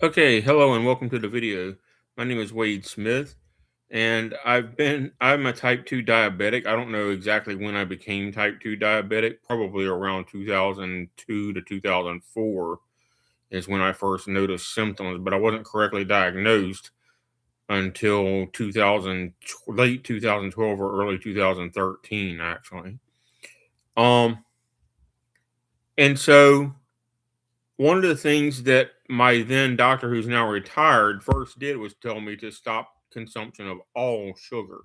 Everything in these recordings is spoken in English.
Okay, hello and welcome to the video. My name is Wade Smith, and I'm a type 2 diabetic. I don't know exactly when I became type 2 diabetic, probably around 2002 to 2004 is when I first noticed symptoms, but I wasn't correctly diagnosed until 2000 late 2012 or early 2013 actually. Um and so one of the things that my then doctor, who's now retired, first did was tell me to stop consumption of all sugar.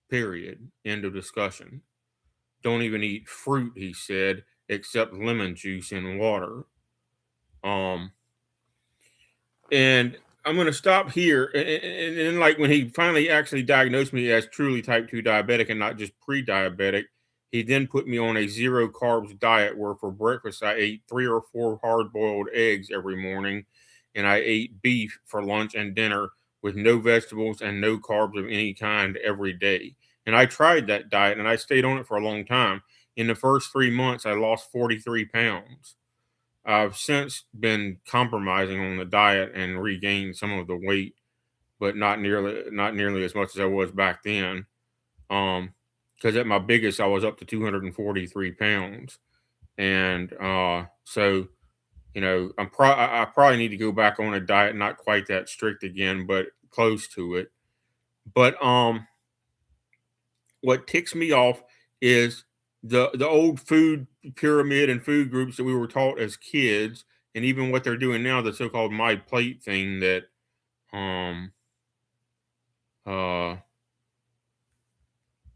Period. End of discussion. Don't even eat fruit, he said, except lemon juice and water. Um, and I'm going to stop here. And then, like, when he finally actually diagnosed me as truly type 2 diabetic and not just pre diabetic, he then put me on a zero carbs diet where for breakfast I ate 3 or 4 hard boiled eggs every morning. And I ate beef for lunch and dinner with no vegetables and no carbs of any kind every day. And I tried that diet and I stayed on it for a long time. In the first 3 months, I lost 43 pounds. I've since been compromising on the diet and regained some of the weight, but not nearly as much as I was back then. Because at my biggest, I was up to 243 pounds, and so I probably need to go back on a diet, not quite that strict again, but close to it. But what ticks me off is the old food pyramid and food groups that we were taught as kids, and even what they're doing now, the so-called my plate thing that um uh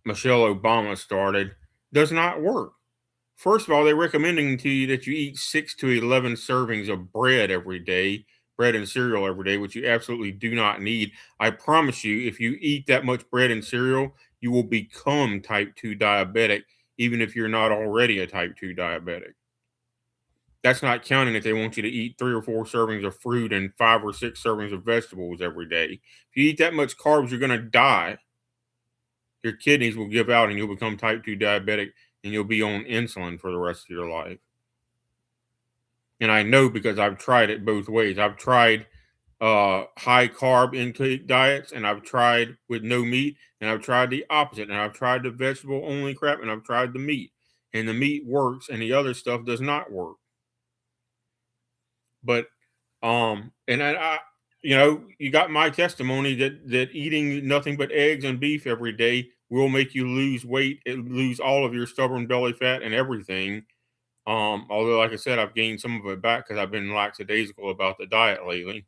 Michelle Obama started, does not work. First of all, they're recommending to you that you eat 6 to 11 servings of bread every day, bread and cereal every day, which you absolutely do not need. I promise you, if you eat that much bread and cereal, you will become type 2 diabetic, even if you're not already a type 2 diabetic. That's not counting if they want you to eat 3 or 4 servings of fruit and 5 or 6 servings of vegetables every day. If you eat that much carbs, you're going to die. Your kidneys will give out and you'll become type 2 diabetic and you'll be on insulin for the rest of your life. And I know because I've tried it both ways. I've tried high carb intake diets, and I've tried with no meat, and I've tried the opposite, and I've tried the vegetable only crap, and I've tried the meat. And the meat works, and the other stuff does not work. But and you got my testimony that eating nothing but eggs and beef every day will make you lose weight, lose all of your stubborn belly fat and everything. Although, like I said, I've gained some of it back because I've been lackadaisical about the diet lately.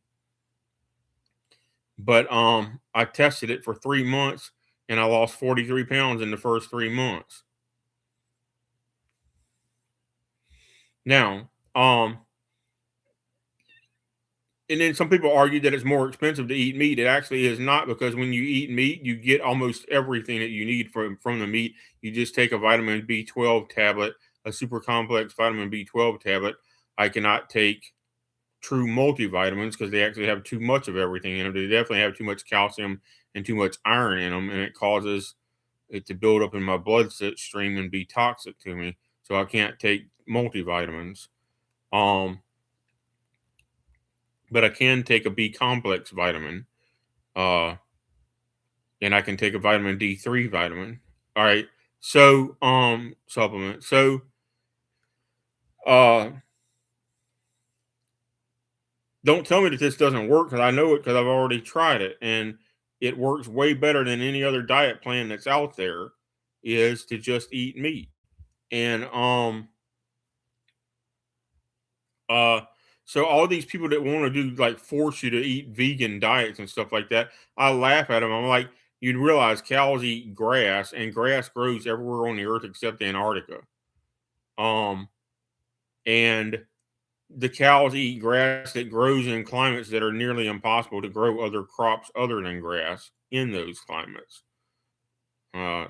But I tested it for 3 months and I lost 43 pounds in the first 3 months. Now, and then some people argue that it's more expensive to eat meat. It actually is not, because when you eat meat, you get almost everything that you need from the meat. You just take a vitamin B12 tablet, a super complex vitamin B12 tablet. I cannot take true multivitamins because they actually have too much of everything in them. They definitely have too much calcium and too much iron in them, and it causes it to build up in my bloodstream and be toxic to me. So I can't take multivitamins. Um, but I can take a B complex vitamin. Uh, and I can take a vitamin D3 vitamin. All right. So supplement. So uh don't tell me that this doesn't work, because I know it, because I've already tried it, and it works way better than any other diet plan that's out there, is to just eat meat. And uh so all these people that want to do, like, force you to eat vegan diets and stuff like that, I laugh at them. I'm like, you'd realize cows eat grass, and grass grows everywhere on the earth except Antarctica. Um and the cows eat grass that grows in climates that are nearly impossible to grow other crops other than grass in those climates,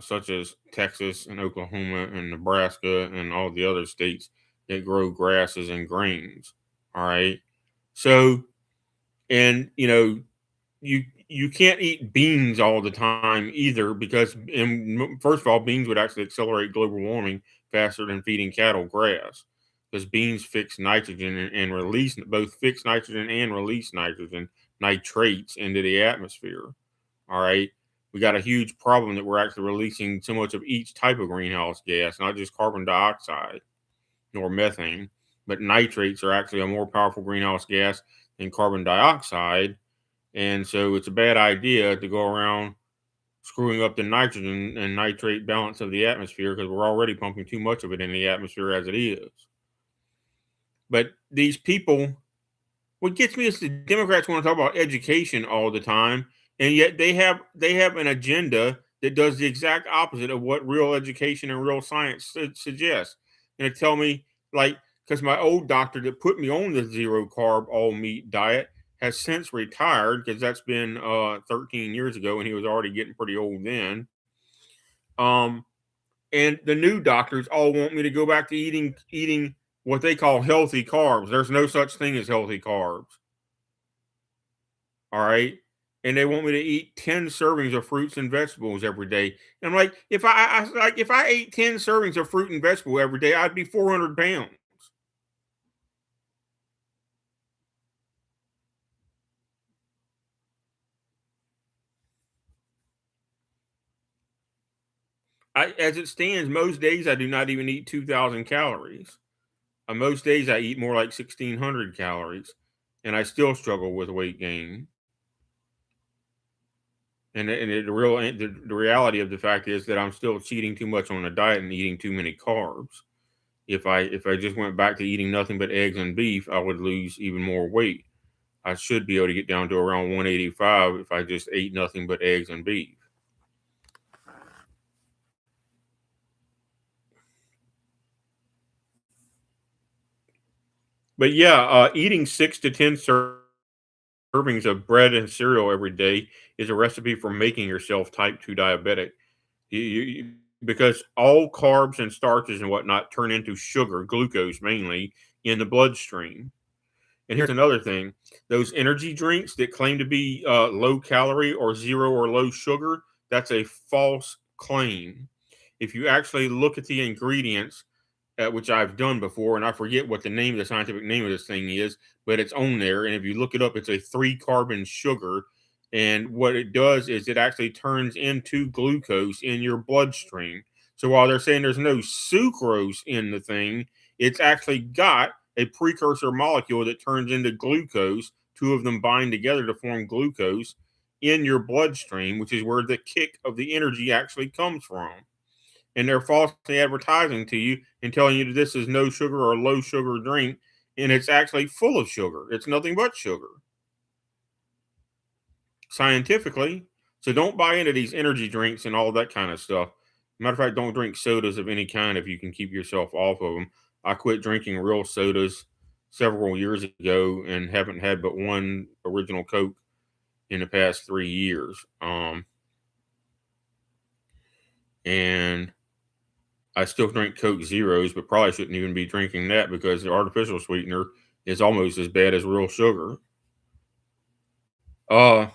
such as Texas and Oklahoma and Nebraska and all the other states that grow grasses and grains. All right. So, and you can't eat beans all the time either, because first of all, beans would actually accelerate global warming faster than feeding cattle grass. because beans fix nitrogen and release both fix nitrogen and release nitrogen nitrates into the atmosphere. All right. We got a huge problem that we're actually releasing so much of each type of greenhouse gas, not just carbon dioxide nor methane, but nitrates are actually a more powerful greenhouse gas than carbon dioxide. And so it's a bad idea to go around screwing up the nitrogen and nitrate balance of the atmosphere because we're already pumping too much of it in the atmosphere as it is. But these people, what gets me is the Democrats want to talk about education all the time, and yet they have an agenda that does the exact opposite of what real education and real science suggests. And to tell me, like, because my old doctor that put me on the zero carb all meat diet has since retired because that's been 13 years ago, and he was already getting pretty old then. Um, and the new doctors all want me to go back to eating what they call healthy carbs. There's no such thing as healthy carbs. All right. And they want me to eat 10 servings of fruits and vegetables every day. And I'm like, if I ate 10 servings of fruit and vegetable every day, I'd be 400 pounds. As it stands, most days I do not even eat 2,000 calories. On most days I eat more like 1,600 calories, and I still struggle with weight gain. And the reality of the fact is that I'm still cheating too much on a diet and eating too many carbs. If I just went back to eating nothing but eggs and beef, I would lose even more weight. I should be able to get down to around 185 if I just ate nothing but eggs and beef. But yeah, eating 6 to 10 servings of bread and cereal every day is a recipe for making yourself type 2 diabetic. Because all carbs and starches and whatnot turn into sugar, glucose mainly, in the bloodstream. And here's another thing: those energy drinks that claim to be low calorie or zero or low sugar, that's a false claim. If you actually look at the ingredients, which I've done before, and I forget what the scientific name of this thing is, but it's on there. And if you look it up, it's a 3 carbon sugar. And what it does is it actually turns into glucose in your bloodstream. So while they're saying there's no sucrose in the thing, it's actually got a precursor molecule that turns into glucose. Two of them bind together to form glucose in your bloodstream, which is where the kick of the energy actually comes from. And they're falsely advertising to you and telling you that this is no sugar or low sugar drink, and it's actually full of sugar. It's nothing but sugar, scientifically. So don't buy into these energy drinks and all that kind of stuff. Matter of fact, don't drink sodas of any kind if you can keep yourself off of them. I quit drinking real sodas several years ago and haven't had but one original Coke in the past 3 years. And I still drink Coke Zeros, but probably shouldn't even be drinking that because the artificial sweetener is almost as bad as real sugar. Uh,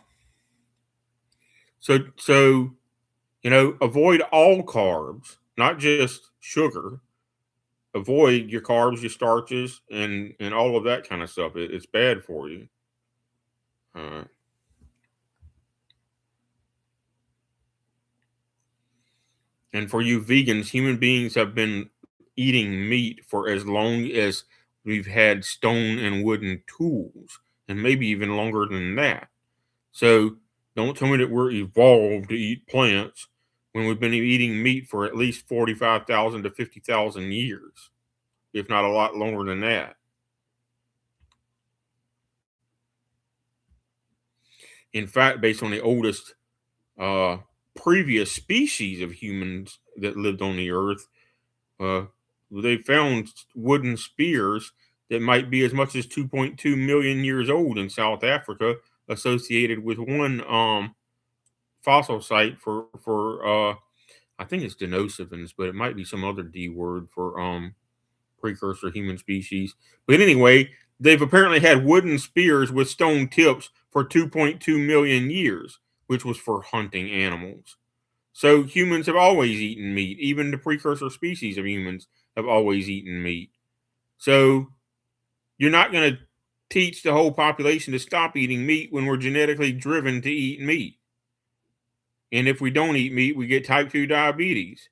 so avoid all carbs, not just sugar. Avoid your carbs, your starches, and all of that kind of stuff. It's bad for you. Uh, and for you vegans, human beings have been eating meat for as long as we've had stone and wooden tools, and maybe even longer than that. So don't tell me that we're evolved to eat plants when we've been eating meat for at least 45,000 to 50,000 years, if not a lot longer than that. In fact, based on the oldest uh, previous species of humans that lived on the earth, uh, they found wooden spears that might be as much as 2.2 million years old in South Africa, associated with one fossil site for I think it's denosivans, but it might be some other D word for precursor human species. But anyway, they've apparently had wooden spears with stone tips for 2.2 million years, which was for hunting animals. So humans have always eaten meat. Even the precursor species of humans have always eaten meat. So you're not going to teach the whole population to stop eating meat when we're genetically driven to eat meat. And if we don't eat meat, we get type 2 diabetes.